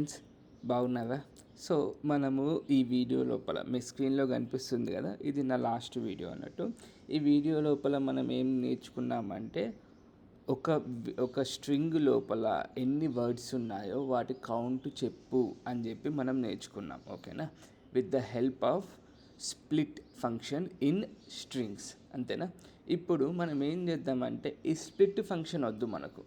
Friends బాగున్నారా? So మనము ఈ వీడియో లోపల మీ స్క్రీన్లో కనిపిస్తుంది కదా, ఇది నా లాస్ట్ వీడియో అన్నట్టు. ఈ వీడియో లోపల మనం ఏం నేర్చుకున్నామంటే ఒక ఒక స్ట్రింగ్ లోపల ఎన్ని వర్డ్స్ ఉన్నాయో వాటి కౌంట్ చెప్పు అని చెప్పి మనం నేర్చుకున్నాం. ఓకేనా? With the help of split function in strings. అంతేనా? ఇప్పుడు మనం ఏం చేద్దామంటే ఈ స్ప్లిట్ ఫంక్షన్ వద్దు మనకు,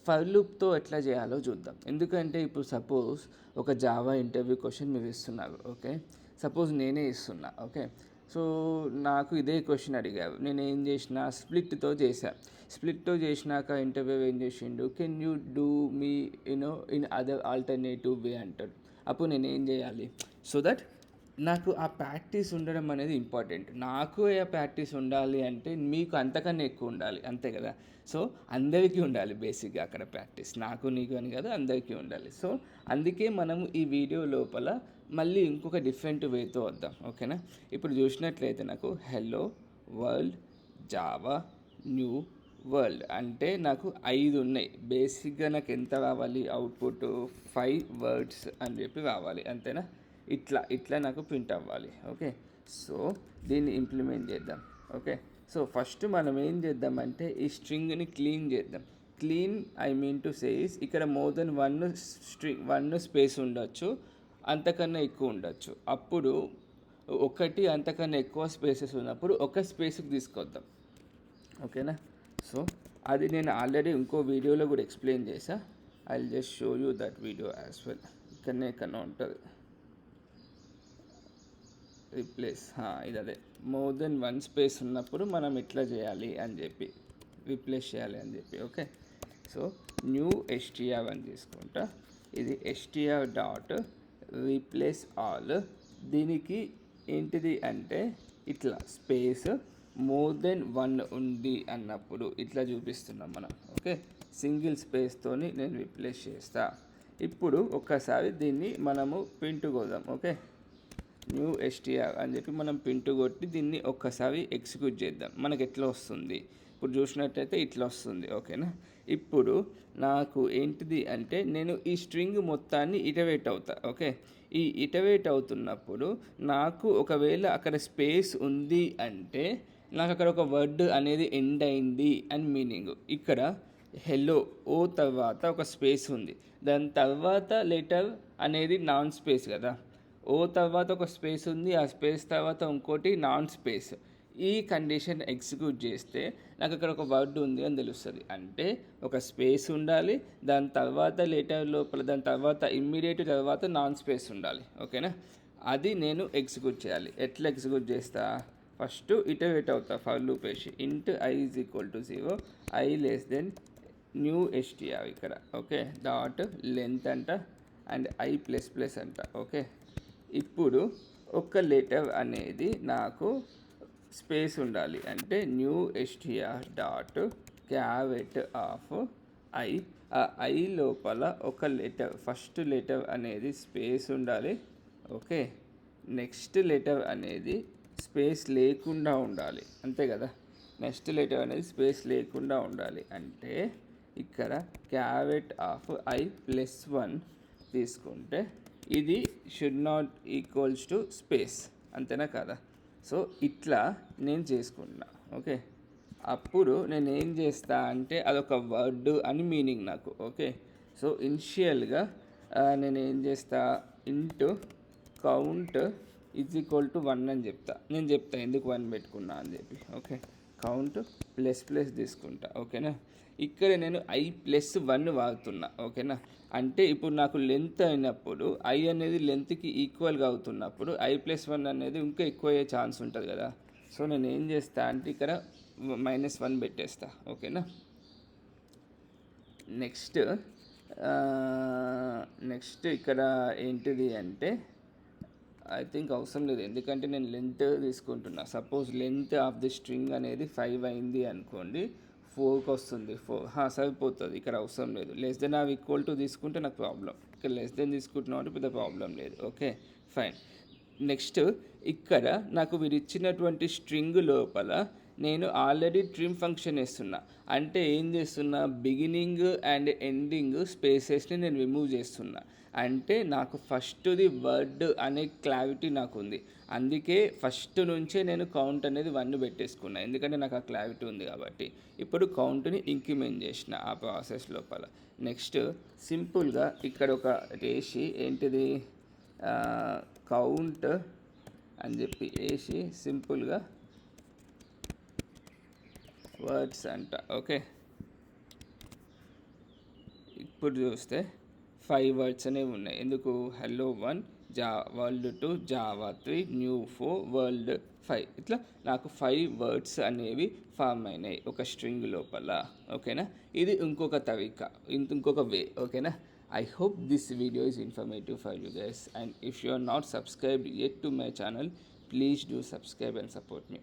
ఫర్ లూప్తో ఎట్లా చేయాలో చూద్దాం. ఎందుకంటే ఇప్పుడు సపోజ్ ఒక జావా ఇంటర్వ్యూ క్వశ్చన్ మీరు ఇస్తున్నారు. ఓకే, సపోజ్ నేనే ఇస్తున్నా. ఓకే, సో నాకు ఇదే క్వశ్చన్ అడిగారు, నేను ఏం చేసిన, స్ప్లిట్తో చేశా. స్ప్లిట్తో చేసినాక ఇంటర్వ్యూ ఏం చేసిండు, can you do me in other alternative way అంటాడు. అప్పుడు నేను ఏం చేయాలి? సో దట్ నాకు ఆ ప్రాక్టీస్ ఉండడం అనేది ఇంపార్టెంట్. నాకు ఆ ప్రాక్టీస్ ఉండాలి అంటే మీకు అంతకన్నా ఎక్కువ ఉండాలి, అంతే కదా. సో అందరికీ ఉండాలి బేసిక్గా అక్కడ ప్రాక్టీస్, నాకు నీకు అని కదా, అందరికీ ఉండాలి. సో అందుకే మనము ఈ వీడియో లోపల మళ్ళీ ఇంకొక డిఫరెంట్ వేతో వద్దాం. ఓకేనా? ఇప్పుడు చూసినట్లయితే నాకు hello world Java new world అంటే నాకు 5 ఉన్నాయి. బేసిక్గా నాకు ఎంత రావాలి అవుట్పుట్? 5 వర్డ్స్ అని చెప్పి రావాలి, అంతేనా? ఇట్లా నాకు ప్రింట్ అవ్వాలి. ఓకే, సో దీన్ని ఇంప్లిమెంట్ చేద్దాం. ఓకే, సో ఫస్ట్ మనం ఏం చేద్దామంటే ఈ స్ట్రింగ్ని క్లీన్ చేద్దాం. Clean I mean to says ఇక్కడ మోర్ దెన్ వన్ స్పేస్ ఉండొచ్చు, అంతకన్నా ఎక్కువ ఉండొచ్చు. అప్పుడు ఒకటి అంతకన్నా ఎక్కువ స్పేసెస్ ఉన్నప్పుడు ఒక స్పేస్కి తీసుకొద్దాం. ఓకేనా? సో అది నేను ఆల్రెడీ ఇంకో వీడియోలో కూడా ఎక్స్ప్లెయిన్ చేసా. I will just show you that video as well. ఇక్కడనే ఉంటుంది రీప్లేస్. ఇది అదే, మోర్ దెన్ వన్ స్పేస్ ఉన్నప్పుడు మనం ఇట్లా చేయాలి అని చెప్పి, రీప్లేస్ చేయాలి అని చెప్పి. ఓకే, సో న్యూ ఎస్టీఆర్ అని తీసుకుంటా. ఇది ఎస్టీఆర్ డాట్ రీప్లేస్ ఆల్. దీనికి ఏంటిది అంటే ఇట్లా స్పేస్ మోర్ దెన్ 1 ఉంది అన్నప్పుడు ఇట్లా చూపిస్తున్నాం మనం. ఓకే, సింగిల్ స్పేస్తోని నేను రీప్లేస్ చేస్తా. ఇప్పుడు ఒక్కసారి దీన్ని మనము ప్రింట్ కొడదాం. ఓకే, న్యూ ఎస్టీఆర్ అని చెప్పి మనం ప్రింట్ కొట్టి దీన్ని ఒక్కసారి ఎగ్జిక్యూట్ చేద్దాం. మనకి ఎట్లా వస్తుంది? ఇప్పుడు చూసినట్టయితే ఇట్లా వస్తుంది. ఓకేనా? ఇప్పుడు నాకు ఏంటిది అంటే నేను ఈ స్ట్రింగ్ మొత్తాన్ని ఇటరేట్ అవుతా. ఓకే, ఈ ఇటరేట్ అవుతున్నప్పుడు నాకు ఒకవేళ అక్కడ స్పేస్ ఉంది అంటే నాకు అక్కడ ఒక వర్డ్ అనేది ఎండ్ అయింది అని మీనింగ్. ఇక్కడ హెల్లో ఓ తర్వాత ఒక స్పేస్ ఉంది, దాని తర్వాత లెటర్ అనేది నాన్ స్పేస్ కదా. ఓ తర్వాత ఒక స్పేస్ ఉంది, ఆ స్పేస్ తర్వాత ఇంకోటి నాన్ స్పేస్. ఈ కండిషన్ ఎగ్జిక్యూట్ చేస్తే నాకు అక్కడ ఒక వర్డ్ ఉంది అని తెలుస్తుంది. అంటే ఒక స్పేస్ ఉండాలి, దాని తర్వాత లెటర్ లోపల, దాని తర్వాత ఇమ్మీడియట్ తర్వాత నాన్ స్పేస్ ఉండాలి. ఓకేనా? అది నేను ఎగ్జిక్యూట్ చేయాలి. ఎట్లా ఎగ్జిక్యూట్ చేస్తా? ఫస్ట్ ఇటరేట్ అవుతా ఫర్ లూప్ వేసి, ఇంట్ I is equal to 0, I less than new STR ఇక్కడ. ఓకే, డాట్ లెంత్ అంట అండ్ ఐ ప్లస్ ప్లస్ అంట. ఓకే, ఇప్పుడు ఒక లెటర్ అనేది నాకు స్పేస్ ఉండాలి అంటే new STR dot carrot of I. ఆ ఐ లోపల ఒక లెటర్, ఫస్ట్ లెటర్ అనేది స్పేస్ ఉండాలి. ఓకే, నెక్స్ట్ లెటర్ అనేది స్పేస్ లేకుండా ఉండాలి, అంతే కదా. నెక్స్ట్ లెటర్ అనేది స్పేస్ లేకుండా ఉండాలి అంటే ఇక్కడ క్యారెట్ ఆఫ్ ఐ ప్లస్ 1 తీసుకుంటే ఇది should not equals to space, అంతేనా కదా. సో ఇట్లా నేను చేసుకుంటున్నా. ఓకే, అప్పుడు నేను ఏం చేస్తా అంటే అదొక వర్డ్ అని మీనింగ్ నాకు. ఓకే, సో ఇనిషియల్గా నేను ఏం చేస్తా, into count is equal to 1 అని చెప్తా. నేను చెప్తా ఎందుకు 1 పెట్టుకున్నా అని చెప్పి. ఓకే, కౌంట్ ప్లస్ ప్లస్ తీసుకుంటా. ఓకేనా? ఇక్కడ నేను ఐ ప్లస్ 1 వాడుతున్నా. ఓకేనా? అంటే ఇప్పుడు నాకు లెంత్ అయినప్పుడు ఐ అనేది లెంత్కి ఈక్వల్గా అవుతున్నప్పుడు ఐ ప్లస్ 1 అనేది ఇంకా ఎక్కువ అయ్యే ఛాన్స్ ఉంటుంది కదా. సో నేను ఏం చేస్తా అంటే ఇక్కడ -1 పెట్టేస్తా. ఓకేనా? నెక్స్ట్ ఇక్కడ ఏంటిది అంటే ఐ థింక్ అవసరం లేదు, ఎందుకంటే నేను లెంత్ తీసుకుంటున్నా. Suppose length of the string అనేది 5 అయింది అనుకోండి, 4కి వస్తుంది. 4 సరిపోతుంది, ఇక్కడ అవసరం లేదు. Less than or equal to తీసుకుంటే నాకు ప్రాబ్లం. ఇక్కడ లెస్ దెన్ తీసుకుంటున్నాం అంటే పెద్ద ప్రాబ్లం లేదు. Okay, fine. నెక్స్ట్ ఇక్కడ నాకు మీరు ఇచ్చినటువంటి స్ట్రింగ్ లోపల నేను ఆల్రెడీ ట్రిమ్ ఫంక్షన్ వేస్తున్నా. అంటే ఏం చేస్తున్నా, బిగినింగ్ అండ్ ఎండింగ్ స్పేసెస్ని నేను రిమూవ్ చేస్తున్నా. అంటే నాకు ఫస్ట్ది వర్డ్ అనే క్లారిటీ నాకు ఉంది, అందుకే ఫస్ట్ నుంచే నేను కౌంట్ అనేది 1 పెట్టేసుకున్నా, ఎందుకంటే నాకు ఆ క్లారిటీ ఉంది కాబట్టి. ఇప్పుడు కౌంట్ని ఇంక్రిమెంట్ చేసిన ఆ ప్రాసెస్ లోపల. నెక్స్ట్ సింపుల్గా ఇక్కడ ఒక వేసి ఏంటిది కౌంట్ అని చెప్పి వేసి సింపుల్గా వర్డ్స్ అంట. ఓకే, ఇప్పుడు చూస్తే 5 వర్డ్స్ అనేవి ఉన్నాయి. ఎందుకు? Hello 1, world 2, Java 3, new 4, world 5. ఇట్లా నాకు 5 వర్డ్స్ అనేవి ఫామ్ అయినాయి ఒక స్ట్రింగ్ లోపల. ఓకేనా, ఇది ఇంకొక తవిక, ఇంకొక వే. ఓకేనా, I hope this video is informative for you guys, and if you are not subscribed yet to my channel, please do subscribe and support me.